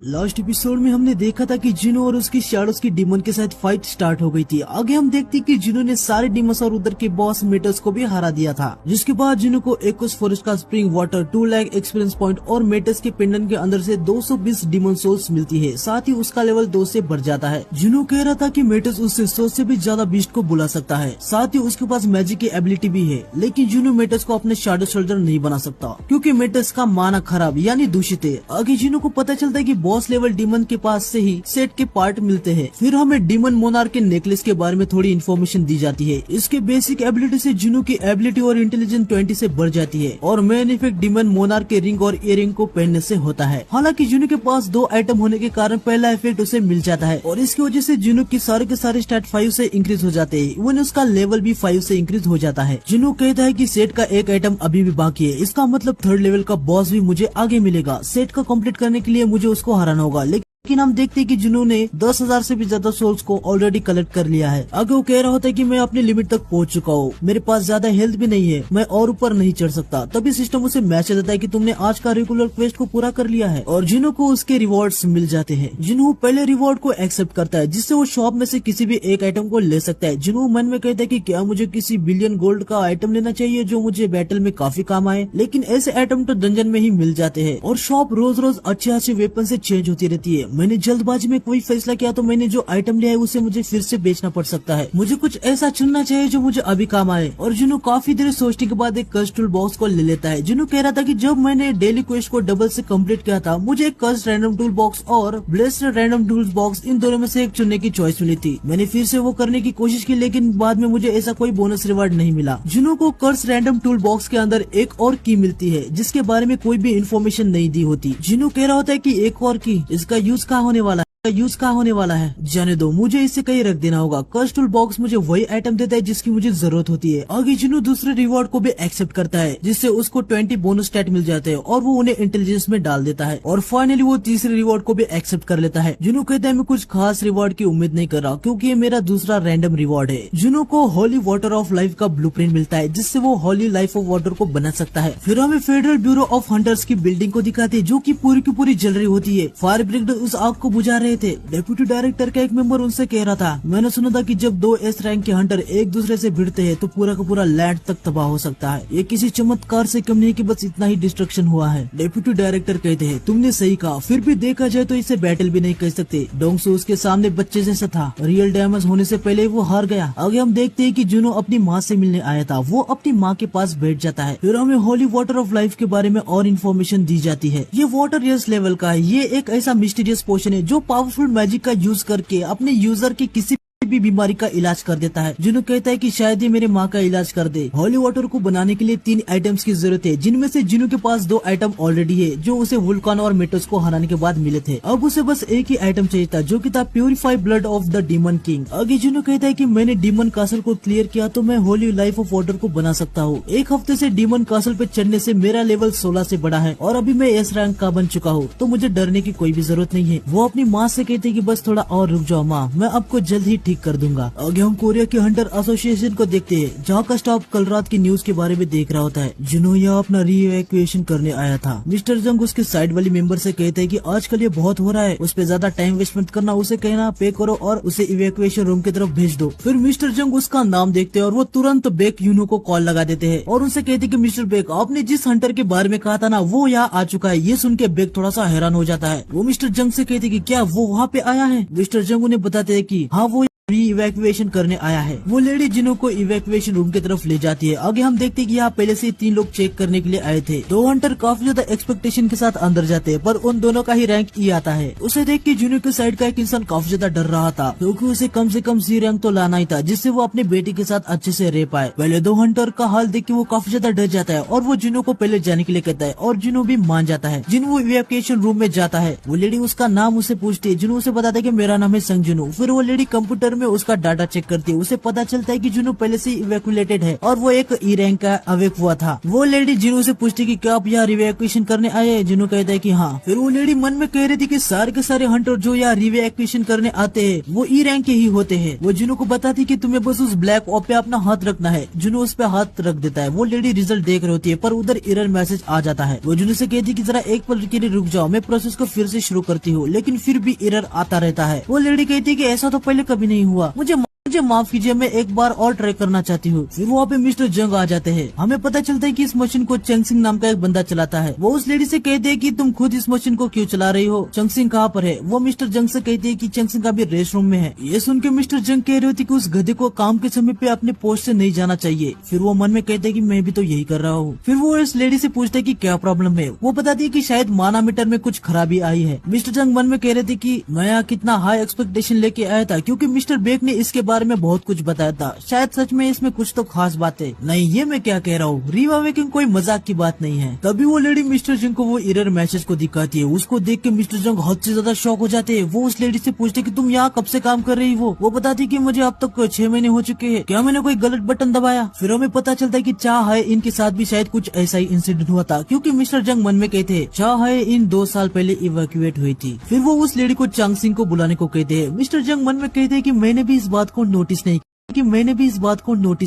Last episode में हमने देखा था कि जिनो और उसकी शैडोज की डीमन के साथ फाइट स्टार्ट हो गई थी। आगे हम देखते कि जिनो ने सारे डीमंस और उधर के बॉस मेटर्स को भी हरा दिया था, जिसके बाद जिनो को एक्वस फॉरेस्ट का spring water 2 lakh experience point और मेटर्स के पेंडेंट के अंदर से 220 डीमन सोल्स मिलती है। साथ ही उसका लेवल 2 से बढ़ जाता है। जिनो कह रहा था कि मेटर्स उससे 100 से भी ज्यादा बीस्ट को बुला सकता है। साथ ही उसके पास मैजिक की एबिलिटी भी है, लेकिन जिनो मेटर्स को अपने शैडो सोल्जर नहीं बना सकता क्योंकि मेटर्स का माना खराब यानी दूषित है। आगे जिनो को पता चलता है कि बॉस लेवल डीमन के पास से ही सेट के पार्ट मिलते हैं। फिर हमें डीमन मोनार्क के नेकलेस के बारे में थोड़ी इन्फॉर्मेशन दी जाती है। इसके बेसिक एबिलिटी से जिनो की एबिलिटी और इंटेलिजेंस 20 से बढ़ जाती है और मेन इफेक्ट डीमन मोनार्क के रिंग और इयरिंग को पहनने से होता है। हालांकि जिनो के पास 2 आइटम होने के कारण पहला इफेक्ट उसे मिल जाता है और इसकी वजह से जिनो की सारे के सारे स्टैट 5 से इंक्रीज हो जाते हैं। इवन उसका लेवल भी 5 से इंक्रीज हो जाता है। जिनो कहता है कि सेट का एक आइटम अभी भी बाकी है, इसका मतलब 3rd लेवल का बॉस भी मुझे आगे मिलेगा। सेट को कंप्लीट करने के लिए मुझे उसको हराना होगा। लेकिन हम देखते हैं कि जिनो ने 10,000 से भी ज्यादा सोल्स को ऑलरेडी कलेक्ट कर लिया है। आगे वो कह रहा होता है कि मैं अपनी लिमिट तक पहुंच चुका हूँ, मेरे पास ज्यादा हेल्थ भी नहीं है, मैं और ऊपर नहीं चढ़ सकता। तभी सिस्टम उसे मैसेज देता है कि तुमने आज का रेगुलर क्वेस्ट को पूरा कर लिया है और जिनो को उसके रिवॉर्ड्स मिल जाते हैं। जिनो पहले रिवॉर्ड को एक्सेप्ट करता है, जिससे वो शॉप में से किसी भी एक आइटम को ले सकता है। जिनो मन में कहता है कि क्या मुझे किसी बिलियन गोल्ड का आइटम लेना चाहिए जो मुझे बैटल में काफी काम आए, लेकिन ऐसे आइटम तो डंजन में ही मिल जाते हैं और शॉप रोज रोज अच्छे वेपन से चेंज होती रहती है। मैंने जल्दबाजी में कोई फैसला किया तो मैंने जो आइटम लिया है उसे मुझे फिर से बेचना पड़ सकता है। मुझे कुछ ऐसा चुनना चाहिए जो मुझे अभी काम आए। और जिनो काफी देर सोचने के बाद एक कर्स टूल बॉक्स को ले लेता है। जिनो कह रहा था कि जब मैंने डेली क्वेस्ट को डबल से कंप्लीट किया था, मुझे एक कर्स रैंडम टूल बॉक्स और ब्लेस्ड रैंडम टूल बॉक्स, इन दोनों में से एक चुनने की चॉइस मिली थी। मैंने फिर से वो करने की कोशिश की, लेकिन बाद में मुझे ऐसा कोई बोनस रिवार्ड नहीं मिला। जिनो को कर्स रैंडम टूल बॉक्स के अंदर एक और की मिलती है, जिसके बारे में कोई भी इन्फॉर्मेशन नहीं दी होती। जिनो कह रहा होता है कि एक और की, इसका यूज कहाँ होने वाला है जाने दो, मुझे इसे कहीं रख देना होगा। कर्स टूल बॉक्स मुझे वही आइटम देता है जिसकी मुझे जरूरत होती है। आगे जिनो दूसरे रिवॉर्ड को भी एक्सेप्ट करता है, जिससे उसको 20 बोनस स्टैट मिल जाते हैं और वो उन्हें इंटेलिजेंस में डाल देता है। और फाइनली वो तीसरे रिवॉर्ड को भी एक्सेप्ट कर लेता है। जिनो कहता है मैं कुछ खास रिवॉर्ड की उम्मीद नहीं कर रहा क्योंकि ये मेरा दूसरा रैंडम रिवॉर्ड है। जिनो को होली वाटर ऑफ लाइफ का ब्लूप्रिंट मिलता है, जिससे वो होली लाइफ ऑफ वाटर को बना सकता है। फिर हमें फेडरल ब्यूरो ऑफ हंटर्स की बिल्डिंग को दिखाते हैं, जो की पूरी जल रही होती है। फायर ब्रिगेड उस आग को बुझा रहे थे। डेप्यूटी डायरेक्टर का एक मेंबर उनसे कह रहा था, मैंने सुना था कि जब 2 S रैंक के हंटर एक दूसरे से भिड़ते हैं तो पूरा का पूरा लैंड तक तबाह हो सकता है। ये किसी चमत्कार से कम नहीं कि बस इतना ही डिस्ट्रक्शन हुआ है। डेप्यूटी डायरेक्टर कहते हैं, तुमने सही कहा, फिर भी देखा जाए तो इसे बैटल भी नहीं कह सकते। डोंगसू उसके सामने बच्चे जैसा था, रियल डैमेज होने से पहले वो हार गया। आगे हम देखते हैं कि जिनो अपनी माँ से मिलने आया था, वो अपनी माँ के पास बैठ जाता है। फिर हमें होली वाटर ऑफ लाइफ के बारे में और इन्फॉर्मेशन दी जाती है। ये वाटर यस लेवल का है। ये एक ऐसा मिस्टीरियस पोशन है जो पावरफुल मैजिक का यूज करके अपने यूजर की किसी भी बीमारी का इलाज कर देता है। जिनो कहता है कि शायद ये मेरे माँ का इलाज कर दे। होली वाटर को बनाने के लिए 3 आइटम्स की जरूरत है, जिनमें से जिनो के पास 2 आइटम ऑलरेडी है जो उसे वुल्कान और मेटोस को हराने के बाद मिले थे। अब उसे बस एक ही आइटम चाहिए था, जो कि था purify blood of the demon king. आगे जिनो कहता है कि मैंने डीमन कासल को क्लियर किया तो मैं होली लाइफ ऑफ वाटर को बना सकता हूँ। 1 हफ्ते से डीमन कासल पे चढ़ने से मेरा लेवल 16 से बढ़ा है और अभी मैं S रैंक का बन चुका हूँ, तो मुझे डरने की कोई भी जरूरत नहीं है। वो अपनी माँ से कहते कि बस थोड़ा और रुक जाओ माँ, मैं आपको जल्द ही ठीक कर दूंगा। आगे हम कोरिया के हंटर एसोसिएशन को देखते हैं, जहाँ का स्टाफ कल रात की न्यूज के बारे में देख रहा होता है। जिनो यहाँ अपना रीइवैक्यूएशन करने आया था। मिस्टर जंग उसके साइड वाली मेंबर से कहते हैं कि आजकल ये बहुत हो रहा है, उस पे ज्यादा टाइम वेस्ट मत करना, उसे कहना पे करो और उसे इवैक्यूएशन रूम की तरफ भेज दो। फिर मिस्टर जंग उसका नाम देखते हैं और वो तुरंत बेक यूनो को कॉल लगा देते हैं और उनसे कहते हैं कि मिस्टर बेक, आपने जिस हंटर के बारे में कहा था ना, वो यहाँ आ चुका है। ये सुन के बेक थोड़ा सा हैरान हो जाता है। वो मिस्टर जंग से कहते हैं कि क्या वो वहाँ पे आया है? मिस्टर जंग उन्हें बताते हैं कि हाँ, वो इवैक्यूएशन करने आया है। वो लेडी जिनो को इवैक्यूएशन रूम की तरफ ले जाती है। आगे हम देखते हैं कि यहाँ पहले से 3 लोग चेक करने के लिए आए थे। 2 हंटर काफी ज्यादा एक्सपेक्टेशन के साथ अंदर जाते हैं, पर उन दोनों का ही रैंक E आता है। उसे देख के जिनो के साइड का एक इंसान काफी ज्यादा डर रहा था, क्योंकि उसे कम से कम C रैंक तो लाना ही था, जिससे वो अपने बेटी के साथ अच्छे से रह पाए। पहले 2 हंटर का हाल देख के वो काफी ज्यादा डर जाता है और वो जिनो को पहले जाने के लिए कहता है और जिनो भी मान जाता है। जिनो इवैक्यूएशन रूम में जाता है। वो लेडी उसका नाम उसे पूछती है। जिनो उसे बताता है कि मेरा नाम है संग जिनो। फिर वो लेडी कंप्यूटर में उसका डाटा चेक करती है। उसे पता चलता है कि जुनू पहले से इवैक्यूएटेड है और वो एक ई रैंक का अवेक हुआ था। वो लेडी जिनू से पूछती है कि क्या आप यहाँ रिवैक्यूएशन करने आए हैं? जिनू कहता है कि हाँ। फिर वो लेडी मन में कह रही थी कि सारे के सारे हंटर जो यहाँ रिवैक्यूएशन करने आते हैं वो ई रैंक के ही होते हैं। वो जिनू को बताती कि तुम्हें बस उस ब्लैक ऑप पे अपना हाथ रखना है। जुनू उस पे हाथ रख देता है। वो लेडी रिजल्ट देख रही होती है पर उधर एरर मैसेज आ जाता है। वो जुनू से कहती है कि जरा एक पल के लिए रुक जाओ, मैं प्रोसेस को फिर से शुरू करती हूँ, लेकिन फिर भी एरर आता रहता है। वो लेडी कहती है कि ऐसा तो पहले कभी नहीं हुआ, मुझे माफ कीजिए, मैं एक बार और ट्राई करना चाहती हूँ। फिर वहाँ पे मिस्टर जंग आ जाते हैं। हमें पता चलता है कि इस मशीन को चंग सिंह नाम का एक बंदा चलाता है। वो उस लेडी से कहते हैं कि तुम खुद इस मशीन को क्यों चला रही हो, चंग सिंह कहाँ पर है? वो मिस्टर जंग से कहती है कि चंग सिंह का भी रेस्ट रूम में है। ये सुन के मिस्टर जंग कह रही होती कि उस गधे को काम के समय पे अपने पोस्ट से नहीं जाना चाहिए। फिर वो मन में कहते हैं कि मैं भी तो यही कर रहा हूँ। फिर वो इस लेडी से पूछते है कि क्या प्रॉब्लम है। वो बताती है कि शायद मानामीटर में कुछ खराबी आई है। मिस्टर जंग मन में कह रहे थे कि मैं यहाँ कितना हाई एक्सपेक्टेशन लेके आया था, क्योंकि मिस्टर बेक ने इसके बारे में बहुत कुछ बताया था। शायद सच में इसमें कुछ तो खास बात है। नहीं, ये मैं क्या कह रहा हूँ, रीअवेकनिंग कोई मजाक की बात नहीं है। तभी वो लेडी मिस्टर जंग को वो एरर मैसेज को दिखाती है। उसको देख के मिस्टर जंग हद से ज्यादा शॉक हो जाते हैं। वो उस लेडी से पूछते कि तुम यहाँ कब से काम कर रही हो? वो बताती कि मुझे अब तक 6 महीने हो चुके हैं, क्या मैंने कोई गलत बटन दबाया? फिर हमें पता चलता है कि चाह है इनके साथ भी शायद कुछ ऐसा ही इंसिडेंट हुआ था, क्योंकि मिस्टर जंग मन में कहते चाह है इन 2 साल पहले इवैक्यूएट हुई थी। फिर वो उस लेडी को चंग सिंह को बुलाने को कहते हैं। मिस्टर जंग मन में कहते हैं कि मैंने भी इस बात को नोटिस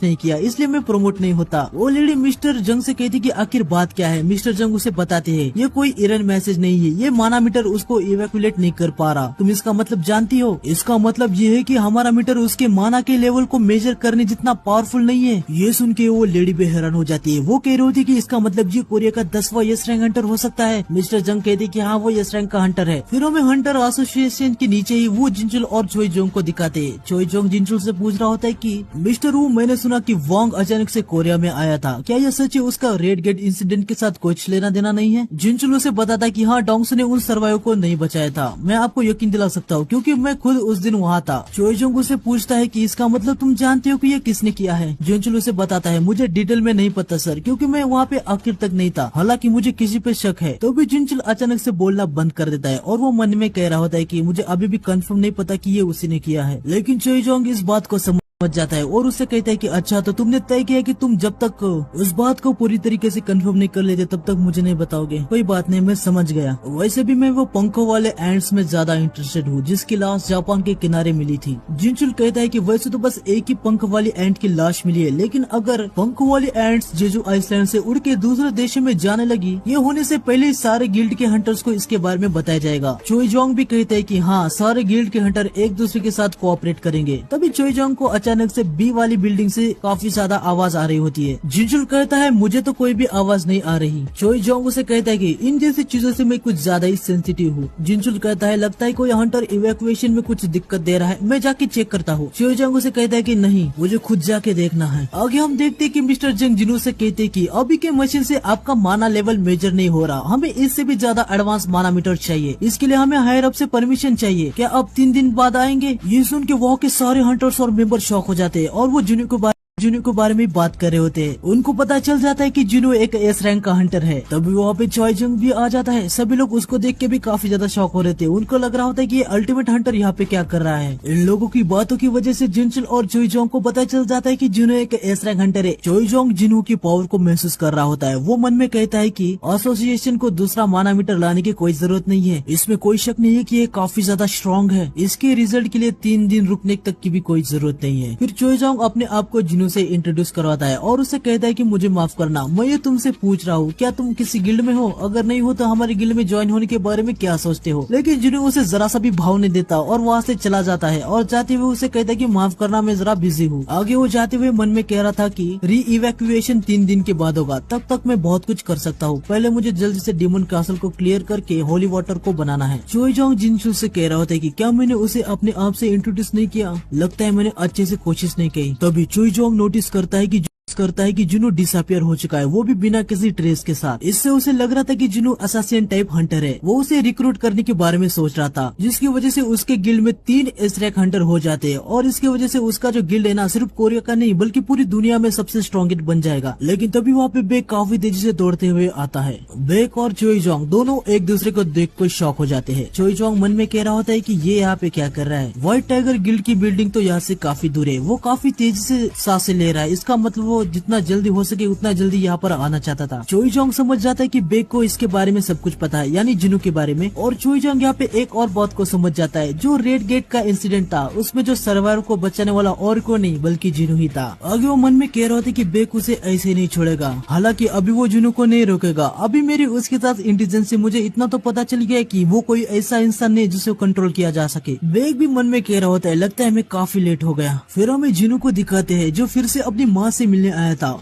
नहीं किया, इसलिए मैं प्रमोट नहीं होता। वो लेडी मिस्टर जंग से कहती कि आखिर बात क्या है। मिस्टर जंग उसे बताते हैं ये कोई एरर मैसेज नहीं है, ये मानामीटर उसको इवैक्यूएट नहीं कर पा रहा। तुम इसका मतलब जानती हो? इसका मतलब ये है कि हमारा मीटर उसके माना के लेवल को मेजर करने जितना पावरफुल नहीं है। ये सुन के वो लेडी भी हैरान हो जाती है। वो कह रही होती कि इसका मतलब ये कोरिया का 10वां यस रैंक हंटर हो सकता है। मिस्टर जंग कहते कि हाँ, वो यस रैंक का हंटर है। फिर हमें हंटर एसोसिएशन के नीचे ही वो जिंचुल और चोई जोंग को दिखाते हैं। चोई जोंग जिंचुल से पूछ रहा होता है कि मिस्टर वू, मैंने सुना कि वांग अचानक से कोरिया में आया था, क्या यह सच है? उसका रेड गेट इंसिडेंट के साथ कुछ लेना देना नहीं है? जिंचुल उसे बताता कि हाँ, डोंग्स ने उन सर्वाइवर को नहीं बचाया था। मैं आपको यकीन दिला सकता हूँ, क्योंकि मैं खुद उस दिन वहाँ था। चोई जोंग उसे पूछता है कि इसका मतलब तुम जानते हो कि ये किसने किया है? जिंचुल उसे बताता है मुझे डिटेल में नहीं पता सर, क्योंकि मैं वहाँ पे आखिर तक नहीं था, हालांकि मुझे किसी पे शक है। तो भी जिंचुल अचानक से बोलना बंद कर देता है और वो मन में कह रहा होता है कि मुझे अभी भी कंफर्म नहीं पता कि ये उसी ने किया है। लेकिन चोई जोंग इस बात को समझ जाता है और उससे कहता है कि अच्छा, तो तुमने तय किया कि तुम जब तक उस बात को पूरी तरीके से कंफर्म नहीं कर लेते तब तक मुझे नहीं बताओगे। कोई बात नहीं, मैं समझ गया। वैसे भी मैं वो पंखों वाले एंड्स में ज्यादा इंटरेस्टेड हूँ जिसकी लाश जापान के किनारे मिली थी। जिंचुल कहता है कि वैसे तो बस एक ही पंख वाली एंट की लाश मिली है, लेकिन अगर पंखों वाली एंट्स जेजू आइसलैंड से उड़ के दूसरे देशों में जाने लगी, ये होने से पहले सारे गिल्ड के हंटर्स को इसके बारे में बताया जाएगा। चोई जोंग भी कहते हैं कि हाँ, सारे गिल्ड के हंटर एक दूसरे के साथ कोऑपरेट करेंगे। तभी चोई जोंग को अचानक से बी वाली बिल्डिंग से काफी ज्यादा आवाज आ रही होती है। जिंचुल कहता है मुझे तो कोई भी आवाज नहीं आ रही। चोई जोंग उसे कहता है कि इन जैसी चीजों से मैं कुछ ज्यादा ही सेंसिटिव हूँ। जिंचुल कहता है लगता है कोई हंटर इवैक्यूएशन में कुछ दिक्कत दे रहा है, मैं जाके चेक करता हूँ। चोई जोंग उसे कहता है कि नहीं, मुझे खुद जाके देखना है। आगे हम देखते हैं कि मिस्टर जंग जिनू से कहते कि अभी के मशीन से आपका माना लेवल मेजर नहीं हो रहा, हमें इससे भी ज्यादा एडवांस माना मीटर चाहिए। इसके लिए हमें हायर अप से परमिशन चाहिए, क्या आप 3 दिन बाद आएंगे? ये सुन के वहाँ के सारे हंटर्स और मेंबर शॉक हो जाते हैं और वो जिनू के बारे में बात कर रहे होते हैं। उनको पता चल जाता है कि जिनू एक एस रैंक का हंटर है। तभी वहाँ पे चोई जोंग भी आ जाता है। सभी लोग उसको देख के भी काफी ज्यादा शॉक हो रहे थे। उनको लग रहा होता है कि ये अल्टीमेट हंटर यहाँ पे क्या कर रहा है। इन लोगों की बातों की वजह से जिंचुल और चोई जोंग को पता चल जाता है कि जिनू एक एस रैंक हंटर है। चोई जोंग जिनू की पावर को महसूस कर रहा होता है। वो मन में कहता है कि एसोसिएशन को दूसरा माना मीटर लाने की कोई जरूरत नहीं है, इसमें कोई शक नहीं है कि ये काफी ज्यादा स्ट्रॉन्ग है। इसके रिजल्ट के लिए 3 दिन रुकने तक की भी कोई जरूरत नहीं है। फिर चोई जोंग अपने आप को जिनू से इंट्रोड्यूस करवाता है और उसे कहता है कि मुझे माफ करना, मैं ये तुमसे पूछ रहा हूँ क्या तुम किसी गिल्ड में हो? अगर नहीं हो तो हमारे गिल्ड में ज्वाइन होने के बारे में क्या सोचते हो? लेकिन जिन्हें उसे जरा सा भी भाव नहीं देता और वहाँ से चला जाता है और जाते हुए उसे कहता है कि माफ करना, मैं जरा बिजी हूँ। आगे वो जाते हुए मन में कह रहा था कि री इवैक्यूएशन 3 दिन के बाद होगा, तब तक मैं बहुत कुछ कर सकता हूँ। पहले मुझे जल्दी से डीमन कासल को क्लियर करके होली वाटर को बनाना है। चोई जोंग जिनचुल से कह रहा होता है कि क्या मैंने उसे अपने आप से इंट्रोड्यूस नहीं किया? लगता है मैंने अच्छे से कोशिश नहीं की। तभी चोई जोंग नोटिस करता है कि करता है कि जुनू डिसअपियर हो चुका है, वो भी बिना किसी ट्रेस के साथ। इससे उसे लग रहा था कि जुनू असासिन टाइप हंटर है। वो उसे रिक्रूट करने के बारे में सोच रहा था, जिसकी वजह से उसके गिल्ड में 3 एस रैंक हंटर हो जाते हैं और इसकी वजह से उसका जो गिल्ड है ना, सिर्फ कोरिया का नहीं बल्कि पूरी दुनिया में सबसे स्ट्रॉन्गेस्ट बन जाएगा। लेकिन तभी वहाँ पे बेक काफी तेजी से दौड़ते हुए आता है। बेक और चोईजोंग दोनों एक दूसरे को देख कर शॉक हो जाते हैं। चोईजोंग मन में कह रहा होता है कि ये यहाँ पे क्या कर रहा है। व्हाइट टाइगर गिल्ड की बिल्डिंग तो यहाँ से काफी दूर है। वो काफी तेजी से सांसें ले रहा है, इसका मतलब वो जितना जल्दी हो सके उतना जल्दी यहाँ पर आना चाहता था। चोईजोंग समझ जाता है कि बेक को इसके बारे में सब कुछ पता है, यानी जुनू के बारे में। और चोईजोंग यहाँ पे एक और बात को समझ जाता है, जो रेड गेट का इंसिडेंट था उसमें जो सर्वाइवर को बचाने वाला और को नहीं बल्कि जुनू ही था। आगे वो मन में कह रहा था कि बेक उसे ऐसे नहीं छोड़ेगा। हालांकि अभी वो जुनू को नहीं रोकेगा। अभी मेरी उसके साथ इंटेलिजेंस से मुझे इतना तो पता चल गया कि वो कोई ऐसा इंसान नहीं जिसे कंट्रोल किया जा सके। बेक भी मन में कह रहा होता है, लगता है मैं काफी लेट हो गया। फिर हमें जुनू को दिखाते हैं जो फिर से अपनी माँ से मिलने आया था।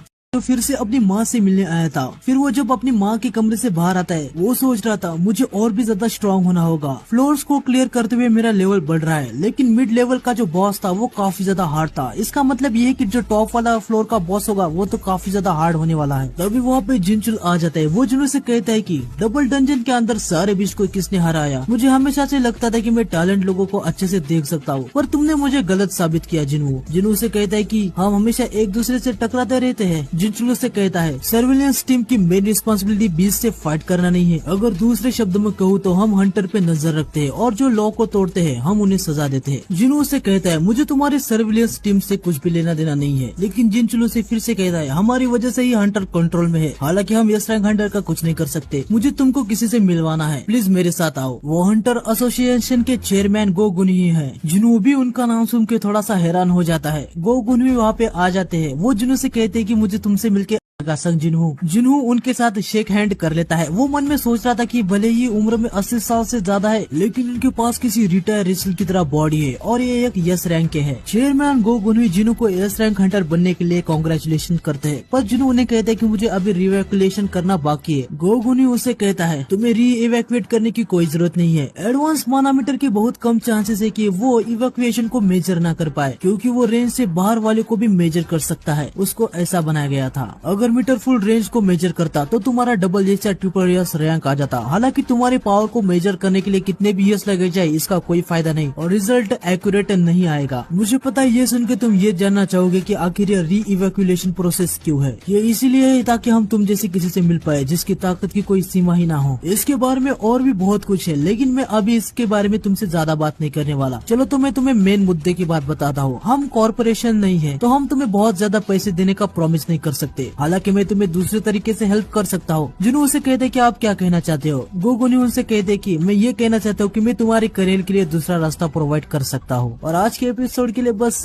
फिर वो जब अपनी माँ के कमरे से बाहर आता है, वो सोच रहा था मुझे और भी ज्यादा स्ट्रांग होना होगा। फ्लोर्स को क्लियर करते हुए मेरा लेवल बढ़ रहा है, लेकिन मिड लेवल का जो बॉस था वो काफी ज्यादा हार्ड था। इसका मतलब ये है कि जो टॉप वाला फ्लोर का बॉस होगा वो तो काफी ज्यादा हार्ड होने वाला है। तभी वहाँ पे जिनचुल आ जाता है। वो जुनू से कहता है कि डबल डंजन के अंदर सारे बीच को किसने हराया। मुझे हमेशा से लगता था कि मैं टैलेंट लोगों को अच्छे से देख सकता हूँ, पर तुमने मुझे गलत साबित किया। जुनू से कहता है कि हम हमेशा एक दूसरे से टकराते रहते हैं। जिनचुल से कहता है सर्विलेंस टीम की मेन रिस्पांसिबिलिटी बीच से फाइट करना नहीं है। अगर दूसरे शब्दों में कहूँ तो हम हंटर पे नजर रखते हैं और जो लॉ को तोड़ते हैं हम उन्हें सजा देते हैं। जिनू से कहता है मुझे तुम्हारी सर्विलेंस टीम से कुछ भी लेना देना नहीं है। लेकिन जिनचुलू से फिर से कहता है हमारी वजह से ही हंटर कंट्रोल में है। हालांकि हम यस रैंक हंटर का कुछ नहीं कर सकते। मुझे तुमको किसी से मिलवाना है, प्लीज मेरे साथ आओ। वो हंटर एसोसिएशन के चेयरमैन गो गुनही है। जिनू भी उनका नाम सुन के थोड़ा सा हैरान हो जाता है। गो गुनही वहाँ पे आ जाते हैं। वो जिनू से कहते हैं कि मुझे तुमसे मिलके जिन्हू उनके साथ शेक हैंड कर लेता है। वो मन में सोच रहा था कि भले ही उम्र में 80 साल से ज्यादा है, लेकिन इनके पास किसी रिटायर रेसलर की तरह बॉडी है और ये एक यस रैंक के है। चेयरमैन गो गुनही जिन्हू को यस रैंक हंटर बनने के लिए कांग्रेचुलेशन करते हैं, पर जिन्हू उन्हें कहते हैं कि मुझे अभी रिवैक्यूलेशन करना बाकी है। गो गुनही उसे कहता है तुम्हें री इवैक्यूएट करने की कोई जरूरत नहीं है। एडवांस मानामीटर के बहुत कम चांसेस है कि वो इवैक्यूएशन को मेजर न कर पाए, क्योंकि वो रेंज से बाहर वाले को भी मेजर कर सकता है। उसको ऐसा बनाया गया था। अगर मीटर फुल रेंज को मेजर करता तो तुम्हारा डबल एस या ट्रिपल एस रैंक आ जाता। हालांकि तुम्हारे पावर को मेजर करने के लिए कितने भी एस लगे जाए इसका कोई फायदा नहीं और रिजल्ट एक्यूरेट नहीं आएगा। मुझे पता है ये सुन के तुम ये जानना चाहोगे कि आखिर ये री इवैक्यूलेशन प्रोसेस क्यों है। ये इसीलिए है ताकि हम तुम जैसे किसी से मिल पाए जिसकी ताकत की कोई सीमा ही ना हो। इसके बारे में और भी बहुत कुछ है, लेकिन मैं अभी इसके बारे में तुमसे ज्यादा बात नहीं करने वाला। चलो तो मैं तुम्हें मेन मुद्दे की बात बताता हूँ। हम कॉर्पोरेशन नहीं है तो हम तुम्हें बहुत ज्यादा पैसे देने का प्रॉमिस नहीं कर सकते। हालांकि मैं तुम्हें दूसरे तरीके से हेल्प कर सकता हूँ। जिन्हों उसे कहते कि आप क्या कहना चाहते हो। गोगोनी उनसे कहते कि मैं ये कहना चाहता हूँ कि मैं तुम्हारे करियर के लिए दूसरा रास्ता प्रोवाइड कर सकता हूँ। और आज के एपिसोड के लिए बस